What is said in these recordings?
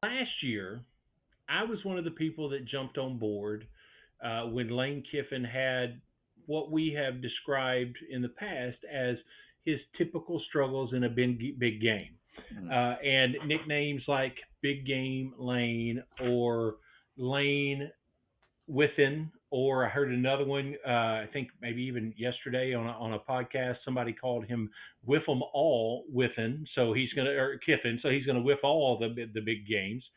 Last year, I was one of the people that jumped on board when Lane Kiffin had what we have described in the past as his typical struggles in a big game. Mhm. And nicknames like Big Game Lane or Lane Within, or I heard another one, I think maybe even yesterday on a podcast, somebody called him Whiff 'em all Within. So he's going to, or Kiffin, so he's going to whiff all the big games.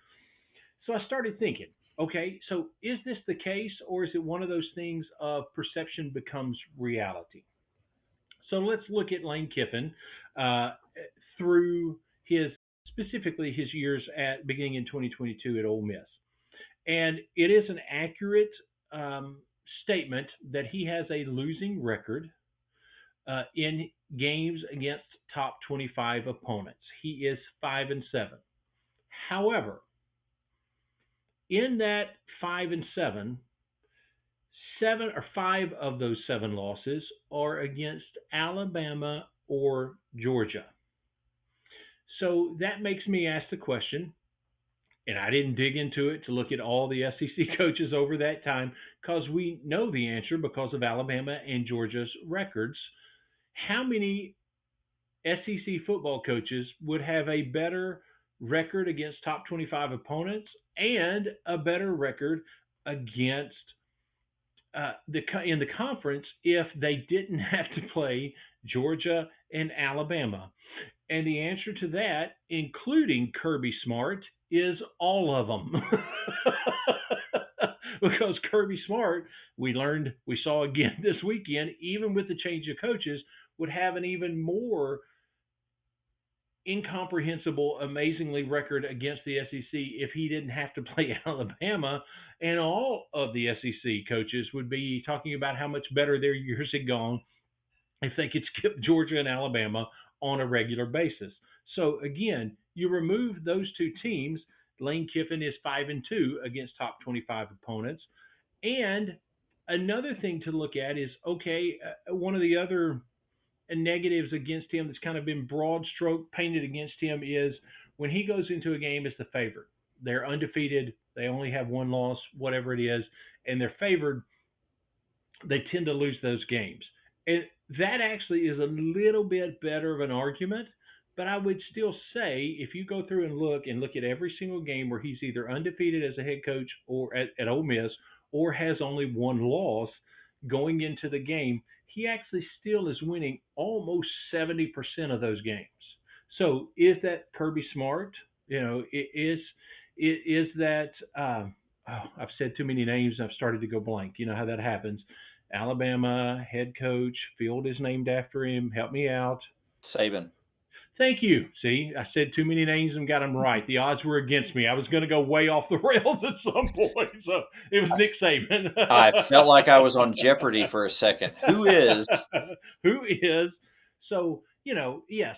So I started thinking, okay, so is this the case, or is it one of those things of perception becomes reality? So let's look at Lane Kiffin uh, through his specifically his years at beginning in 2022 at Ole Miss, and it is an accurate um, statement that he has a losing record in games against top 25 opponents. He is 5-7. However, in that 5-7, seven or five of those seven losses are against Alabama or Georgia. So that makes me ask the question, and I didn't dig into it to look at all the SEC coaches over that time because we know the answer because of Alabama and Georgia's records. How many SEC football coaches would have a better record against top 25 opponents and a better record against in the conference if they didn't have to play Georgia and Alabama? And the answer to that, including Kirby Smart, is all of them. Because Kirby Smart, we saw again this weekend, even with the change of coaches, would have an even more incomprehensible, amazingly record against the SEC if he didn't have to play Alabama. And all of the SEC coaches would be talking about how much better their years had gone if they could skip Georgia and Alabama on a regular basis. So again, you remove those two teams. Lane Kiffin is 5-2 against top 25 opponents. And another thing to look at is okay, one of the other negatives against him that's kind of been broad stroke painted against him is when he goes into a game as the favorite. They're undefeated, they only have one loss, whatever it is, and they're favored, they tend to lose those games. And that actually is a little bit better of an argument, but I would still say if you go through and look at every single game where he's either undefeated as a head coach or at Ole Miss or has only one loss going into the game, he actually still is winning almost 70% of those games. So is that Kirby Smart? You know, is that I've said too many names and I've started to go blank. You know how that happens. Alabama head coach, field is named after him. Help me out. Saban. Thank you. See, I said too many names and got them right. The odds were against me. I was going to go way off the rails at some point. So it was I, Nick Saban. I felt like I was on Jeopardy for a second. Who is? Who is? So, you know, yes,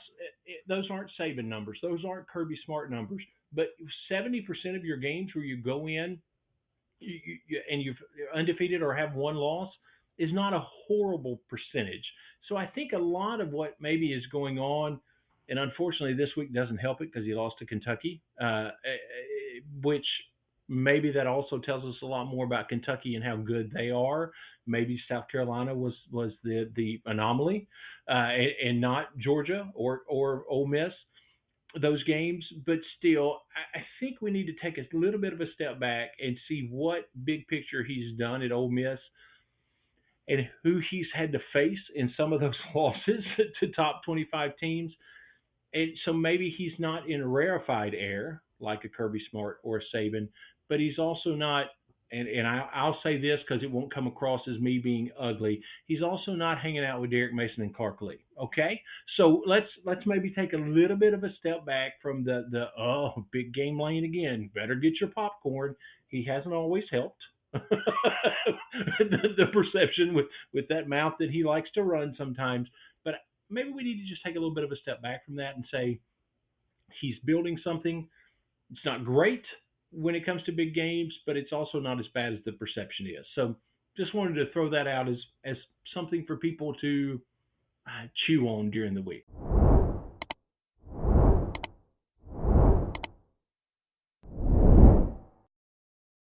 those aren't Saban numbers. Those aren't Kirby Smart numbers. But 70% of your games where you go in and you're undefeated or have one loss is not a horrible percentage. So I think a lot of what maybe is going on, and unfortunately this week doesn't help it because he lost to Kentucky, which maybe that also tells us a lot more about Kentucky and how good they are. Maybe South Carolina was the anomaly, and not Georgia or Ole Miss those games, but still, I think we need to take a little bit of a step back and see what big picture he's done at Ole Miss and who he's had to face in some of those losses to top 25 teams. And so maybe he's not in rarefied air like a Kirby Smart or a Saban, but he's also not. I'll say this because it won't come across as me being ugly. He's also not hanging out with Derek Mason and Clark Lee. Okay, so let's maybe take a little bit of a step back from the big game lane again. Better get your popcorn. He hasn't always helped. The perception with that mouth that he likes to run sometimes, but maybe we need to just take a little bit of a step back from that and say he's building something. It's not great when it comes to big games, but it's also not as bad as the perception is. So just wanted to throw that out as something for people to chew on during the week.